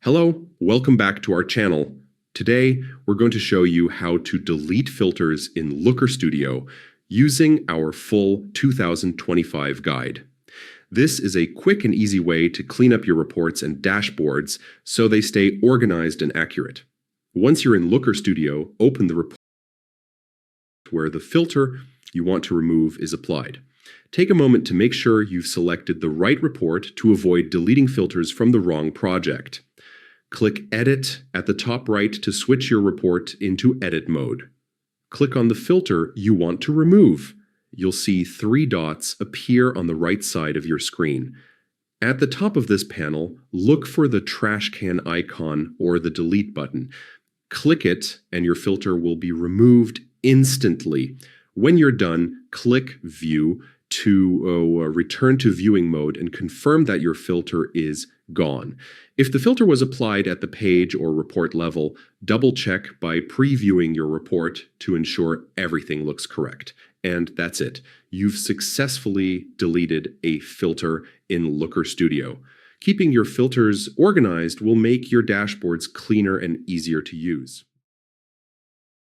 Hello, welcome back to our channel. Today, we're going to show you how to delete filters in Looker Studio using our full 2025 guide. This is a quick and easy way to clean up your reports and dashboards so they stay organized and accurate. Once you're in Looker Studio, open the report where the filter you want to remove is applied. Take a moment to make sure you've selected the right report to avoid deleting filters from the wrong project. Click Edit at the top right to switch your report into edit mode. Click on the filter you want to remove. You'll see 3 dots appear on the right side of your screen. At the top of this panel, look for the trash can icon or the delete button. Click it and your filter will be removed instantly. When you're done, click View to return to viewing mode and confirm that your filter is gone. If the filter was applied at the page or report level, double-check by previewing your report to ensure everything looks correct. And that's it. You've successfully deleted a filter in Looker Studio. Keeping your filters organized will make your dashboards cleaner and easier to use.